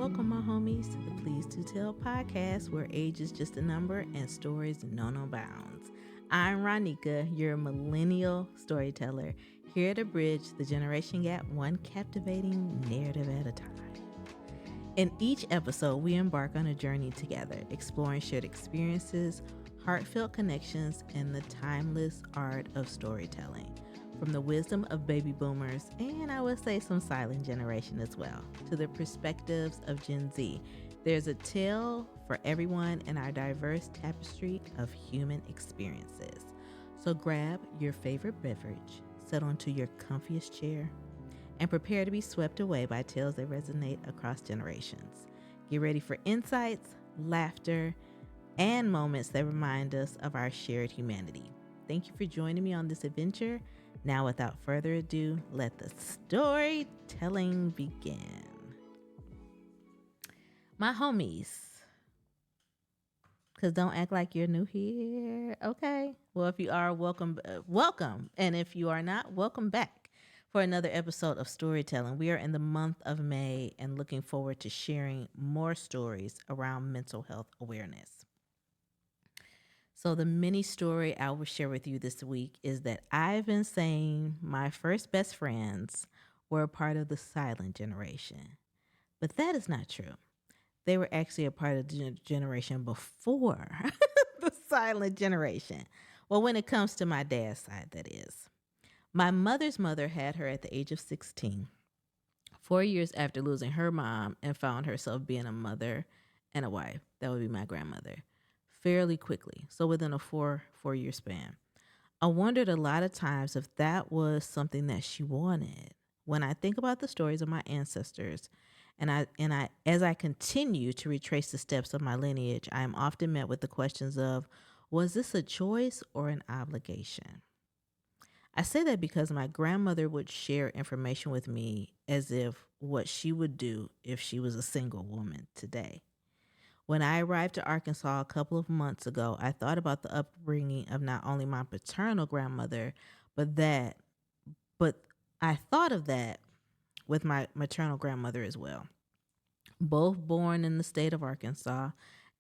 welcome, my homies, to the Please Do Tell podcast, where age is just a number and stories know no bounds. I'm Ronnika, your millennial storyteller, here to bridge the generation gap one captivating narrative at a time. In each episode, we embark on a journey together, exploring shared experiences, heartfelt connections, and the timeless art of storytelling. From the wisdom of baby boomers, and I would say some silent generation as well, to the perspectives of Gen Z. There's a tale for everyone in our diverse tapestry of human experiences. So grab your favorite beverage, settle into your comfiest chair, and prepare to be swept away by tales that resonate across generations. Get ready for insights, laughter, and moments that remind us of our shared humanity. Thank you for joining me on this adventure. Now, without further ado, let the storytelling begin. My homies, because don't act like you're new here, okay? Well, if you are, welcome, welcome. And if you are not, welcome back for another episode of Storytelling. We are in the month of May and looking forward to sharing more stories around mental health awareness. So the mini story I will share with you this week is that I've been saying my first best friends were a part of the silent generation. But that is not true. They were actually a part of the generation before the silent generation. Well, when it comes to my dad's side, that is. My mother's mother had her at the age of 16, 4 years after losing her mom, and found herself being a mother and a wife. That would be my grandmother. Fairly quickly, so within a four-year span. I wondered a lot of times if that was something that she wanted. When I think about the stories of my ancestors, and I as I continue to retrace the steps of my lineage, I am often met with the questions of, was this a choice or an obligation? I say that because my grandmother would share information with me as if what she would do if she was a single woman today. When I arrived to Arkansas a couple of months ago, I thought about the upbringing of not only my paternal grandmother, but I thought of that with my maternal grandmother as well. Both born in the state of Arkansas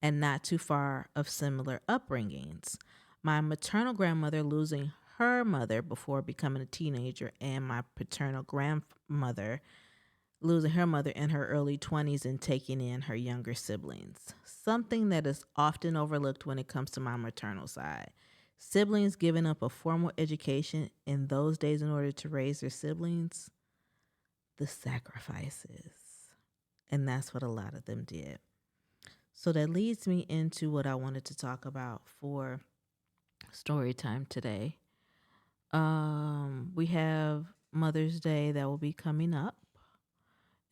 and not too far of similar upbringings. My maternal grandmother losing her mother before becoming a teenager, and my paternal grandmother losing her mother in her early 20s and taking in her younger siblings. Something that is often overlooked when it comes to my maternal side. Siblings giving up a formal education in those days in order to raise their siblings, the sacrifices. And that's what a lot of them did. So that leads me into what I wanted to talk about for story time today. We have Mother's Day that will be coming up.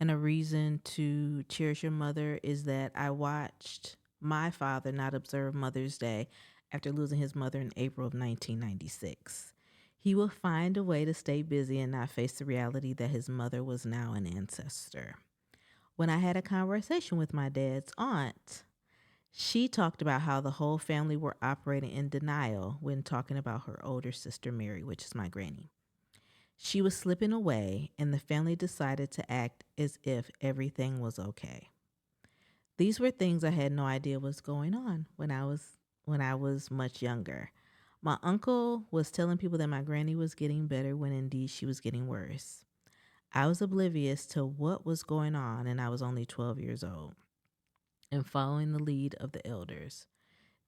And a reason to cherish your mother is that I watched my father not observe Mother's Day after losing his mother in April of 1996. He will find a way to stay busy and not face the reality that his mother was now an ancestor. When I had a conversation with my dad's aunt, she talked about how the whole family were operating in denial when talking about her older sister Mary, which is my granny. She was slipping away, and the family decided to act as if everything was okay. These were things I had no idea was going on when I was much younger. My uncle was telling people that my granny was getting better when indeed she was getting worse. I was oblivious to what was going on, and I was only 12 years old and following the lead of the elders.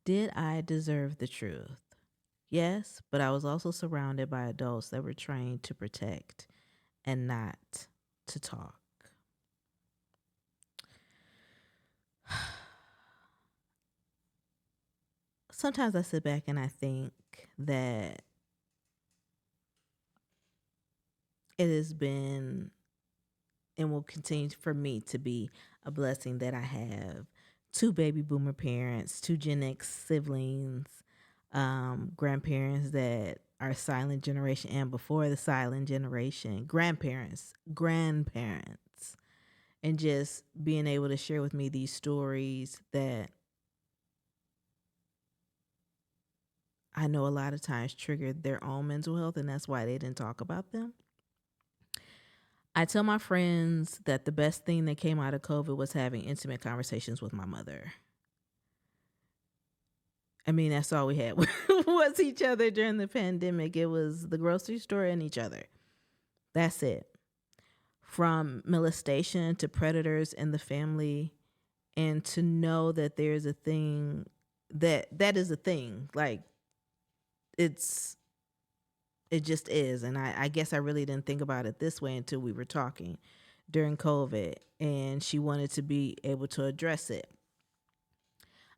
Did I deserve the truth? Yes, but I was also surrounded by adults that were trained to protect and not to talk. Sometimes I sit back and I think that it has been and will continue for me to be a blessing that I have two baby boomer parents, two Gen X siblings, grandparents that are silent generation and before the silent generation, grandparents, and just being able to share with me these stories that I know a lot of times triggered their own mental health, and that's why they didn't talk about them. I tell my friends that the best thing that came out of COVID was having intimate conversations with my mother. I mean, that's all we had was each other during the pandemic. It was the grocery store and each other. That's it. From molestation to predators in the family, and to know that there's a thing that is a thing. Like, it's it just is. And I guess I really didn't think about it this way until we were talking during COVID, and she wanted to be able to address it.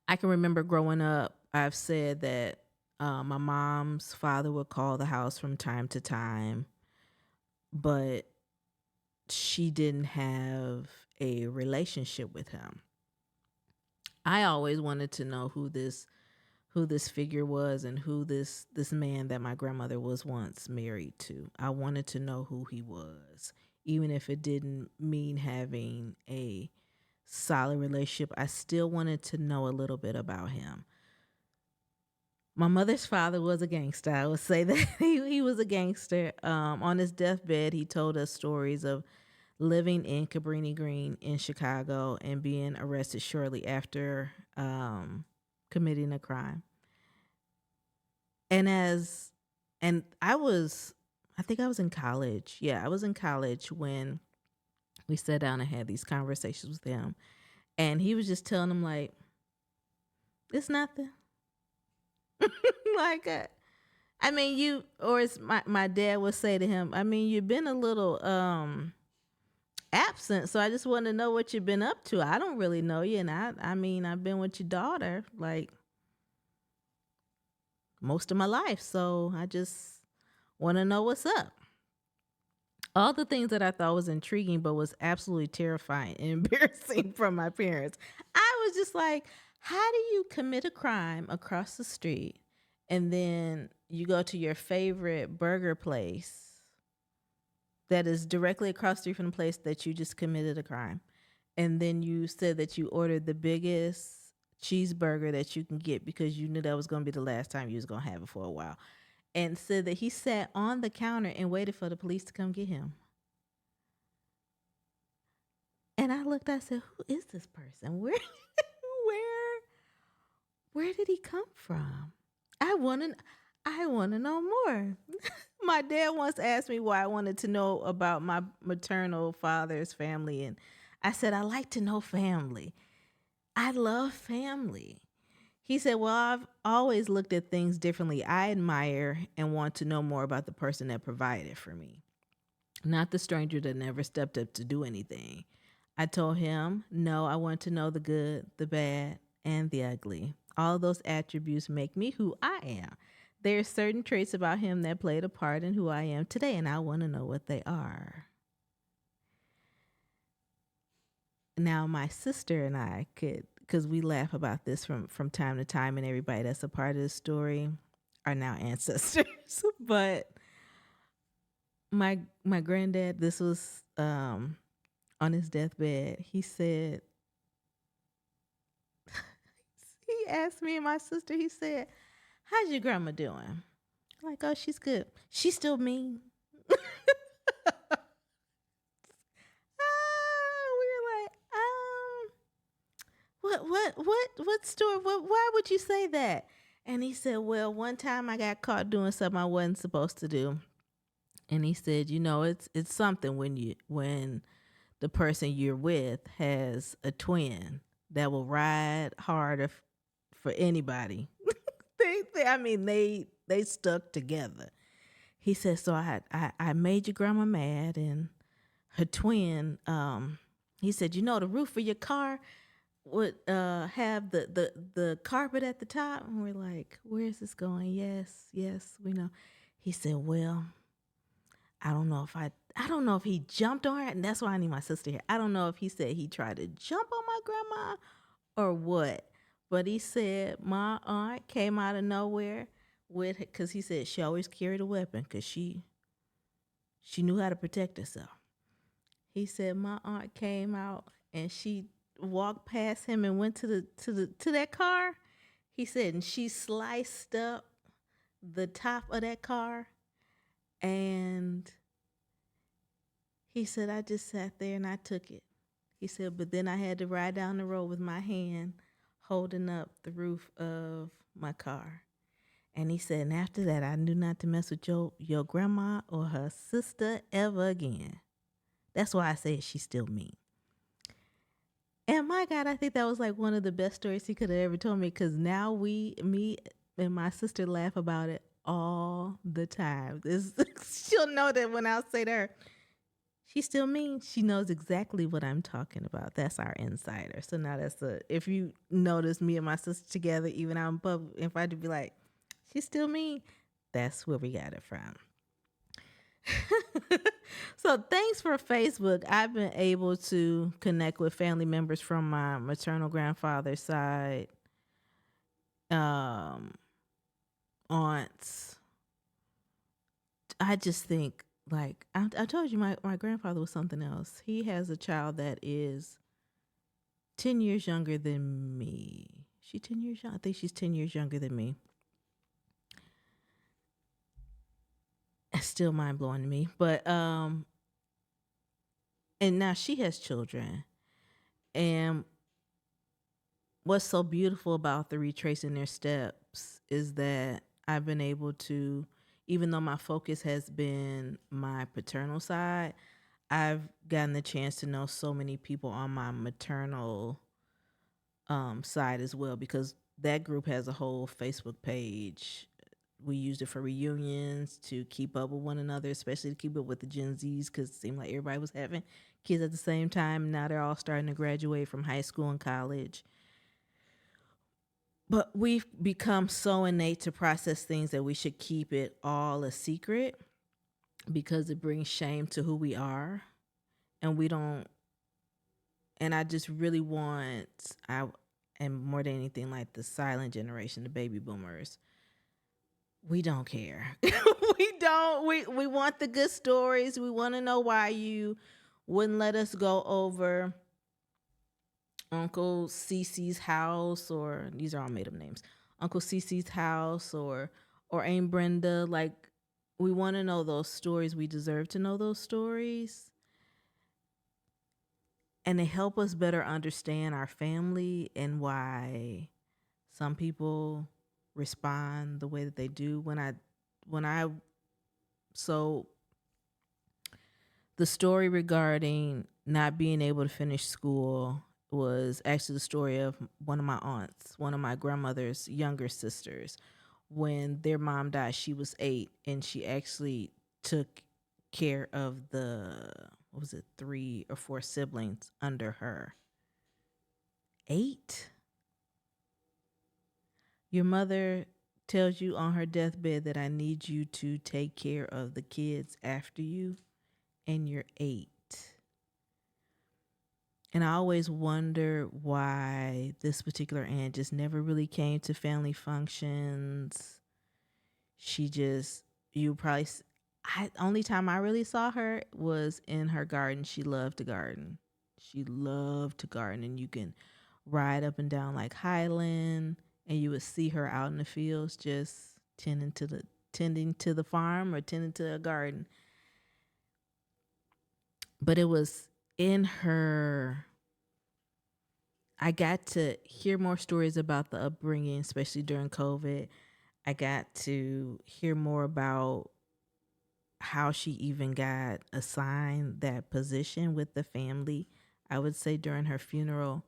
I can remember growing up, I've said that my mom's father would call the house from time to time, but she didn't have a relationship with him. I always wanted to know who this figure was, and who this man that my grandmother was once married to. I wanted to know who he was, even if it didn't mean having a solid relationship. I still wanted to know a little bit about him. My mother's father was a gangster. I would say that he was a gangster. On his deathbed, he told us stories of living in Cabrini Green in Chicago and being arrested shortly after committing a crime. And I think I was in college. Yeah, I was in college when we sat down and had these conversations with him. And he was just telling them, like, it's nothing. Like, I mean, or as my dad would say to him, I mean, you've been a little absent, so I just want to know what you've been up to. I don't really know you, and I mean, I've been with your daughter like most of my life, so I just want to know what's up. All the things that I thought was intriguing but was absolutely terrifying and embarrassing from my parents. I was just like, how do you commit a crime across the street and then you go to your favorite burger place that is directly across the street from the place that you just committed a crime, and then you said that you ordered the biggest cheeseburger that you can get because you knew that was going to be the last time you was going to have it for a while, and said that he sat on the counter and waited for the police to come get him. And I looked, I said, who is this person? Where where did he come from? I want to know more. My dad once asked me why I wanted to know about my maternal father's family, and I said, I like to know family. I love family. He said, well, I've always looked at things differently. I admire and want to know more about the person that provided for me, not the stranger that never stepped up to do anything. I told him, no, I want to know the good, the bad, and the ugly. All those attributes make me who I am. There are certain traits about him that played a part in who I am today, and I want to know what they are. Now, my sister and I could, because we laugh about this from time to time, and everybody that's a part of the story are now ancestors. But my granddad, this was on his deathbed, he said, he asked me and my sister, he said, how's your grandma doing? Like, oh, she's good. She's still mean. We were like, what story? Why would you say that? And he said, well, one time I got caught doing something I wasn't supposed to do. And he said, it's something when the person you're with has a twin that will ride harder for anybody. They stuck together. He said, so I made your grandma mad, and her twin, he said, the roof of your car would have the carpet at the top. And we're like, where is this going? Yes, we know. He said, well, I don't know if he jumped on her, and that's why I need my sister here. I don't know if he said he tried to jump on my grandma or what, but he said my aunt came out of nowhere because he said she always carried a weapon because she knew how to protect herself. He said my aunt came out and she walked past him and went to that car. He said, and she sliced up the top of that car, and He said, I just sat there and I took it. He said, but then I had to ride down the road with my hand holding up the roof of my car. And he said, and after that, I knew not to mess with your grandma or her sister ever again. That's why I said she's still mean. And my God, I think that was like one of the best stories he could have ever told me, because now me and my sister laugh about it all the time. She'll know that when I say to her, she's still mean, she knows exactly what I'm talking about. That's our insider. So now if you notice me and my sister together, even out in public, if I do be like, she's still mean, that's where we got it from. So thanks for Facebook. I've been able to connect with family members from my maternal grandfather's side, aunts. I just think, like, I told you my grandfather was something else. He has a child that is 10 years younger than me. She 10 years young? I think she's 10 years younger than me. It's still mind blowing to me. But and now she has children. And what's so beautiful about the retracing their steps is that I've been able to, even though my focus has been my paternal side, I've gotten the chance to know so many people on my maternal side as well, because that group has a whole Facebook page. We used it for reunions, to keep up with one another, especially to keep up with the Gen Zs, because it seemed like everybody was having kids at the same time. Now they're all starting to graduate from high school and college. But we've become so innate to process things that we should keep it all a secret, because it brings shame to who we are. And we don't, and I just really want, and more than anything, like the silent generation, the baby boomers, we don't care. We want the good stories. We want to know why you wouldn't let us go over Uncle Cece's house, or these are all made up names. Uncle Cece's house, or Aunt Brenda. Like, we want to know those stories. We deserve to know those stories. And they help us better understand our family and why some people respond the way that they do. So the story regarding not being able to finish school was actually the story of one of my aunts, one of my grandmother's younger sisters. When their mom died, she was 8, and she actually took care of the, what was it, 3 or 4 siblings under her. 8? Your mother tells you on her deathbed that I need you to take care of the kids after you, and you're 8. And I always wonder why this particular aunt just never really came to family functions. She just, only time I really saw her was in her garden. She loved to garden. She loved to garden, and you can ride up and down like Highland, and you would see her out in the fields just tending to the farm or tending to a garden. But it was in her, I got to hear more stories about the upbringing, especially during COVID. I got to hear more about how she even got assigned that position with the family, I would say, during her funeral.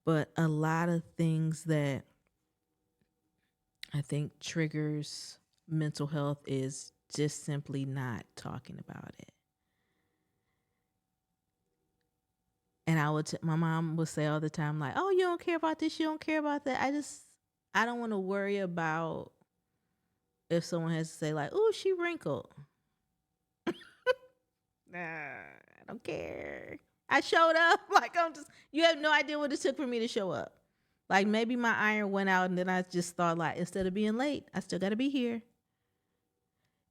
But a lot of things that I think triggers mental health is just simply not talking about it. And my mom would say all the time, like, oh, you don't care about this, you don't care about that. I don't want to worry about if someone has to say, like, oh, she wrinkled. Nah, I don't care. I showed up. Like, you have no idea what it took for me to show up. Like, maybe my iron went out, and then I just thought, like, instead of being late, I still got to be here.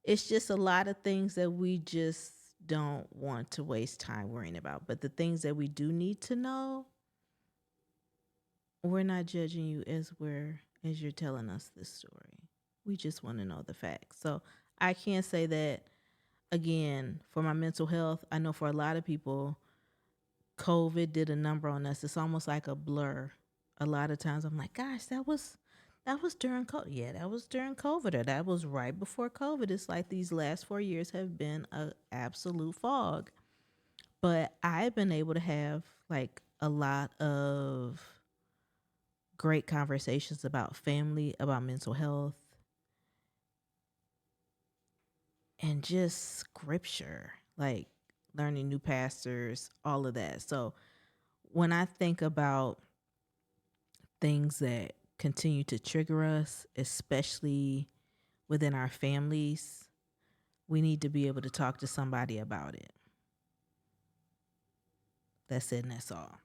It's just a lot of things that we just don't want to waste time worrying about. But the things that we do need to know, we're not judging you as you're telling us this story. We just want to know the facts. So I can't say that, again, for my mental health, I know for a lot of people, COVID did a number on us. It's almost like a blur. A lot of times I'm like, gosh, that was during COVID. Yeah, that was during COVID, or that was right before COVID. It's like these last 4 years have been a absolute fog. But I've been able to have like a lot of great conversations about family, about mental health, and just scripture, like learning new pastors, all of that. So when I think about things that continue to trigger us, especially within our families, we need to be able to talk to somebody about it. That's it, and that's all.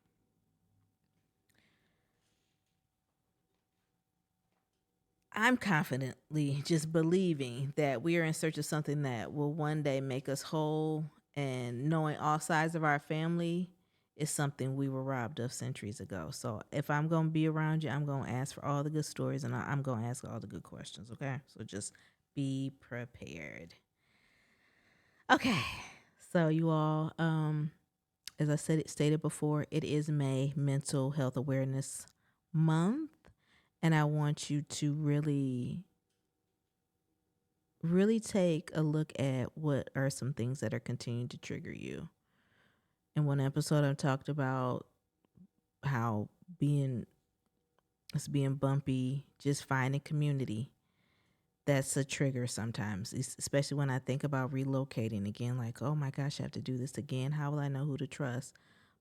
I'm confidently just believing that we are in search of something that will one day make us whole, and knowing all sides of our family is something we were robbed of centuries ago. So if I'm going to be around you, I'm going to ask for all the good stories, and I'm going to ask all the good questions, okay? So just be prepared. Okay. So you all, as I stated before, it is May Mental Health Awareness Month, and I want you to really take a look at what are some things that are continuing to trigger you. In one episode, I talked about how being bumpy, just finding community. That's a trigger sometimes, especially when I think about relocating again. Like, oh my gosh, I have to do this again. How will I know who to trust?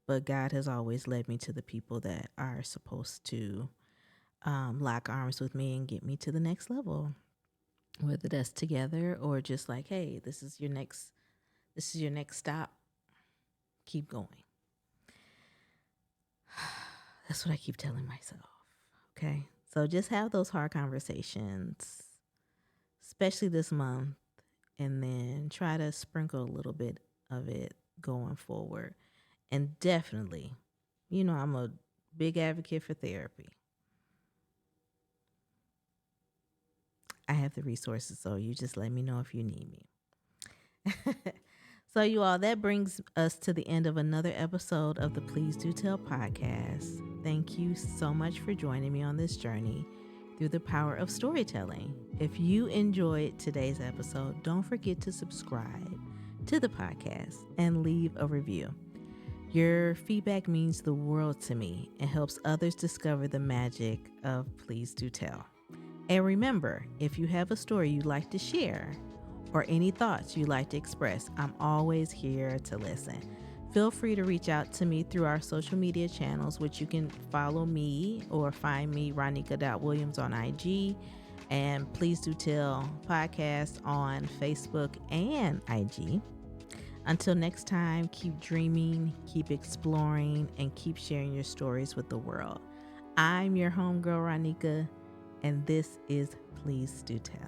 But God has always led me to the people that are supposed to lock arms with me and get me to the next level, whether that's together or just like, hey, this is your next stop. Keep going. That's what I keep telling myself. Okay. So just have those hard conversations, especially this month, and then try to sprinkle a little bit of it going forward. And definitely, I'm a big advocate for therapy. I have the resources, so you just let me know if you need me. So, you all, that brings us to the end of another episode of the Please Do Tell podcast. Thank you so much for joining me on this journey through the power of storytelling. If you enjoyed today's episode, don't forget to subscribe to the podcast and leave a review. Your feedback means the world to me and helps others discover the magic of Please Do Tell. And remember, if you have a story you'd like to share or any thoughts you'd like to express, I'm always here to listen. Feel free to reach out to me through our social media channels, which you can follow me or find me, Ronnika.Williams on IG, and Please Do Tell podcast on Facebook and IG. Until next time, keep dreaming, keep exploring, and keep sharing your stories with the world. I'm your homegirl, Ronnika, and this is Please Do Tell.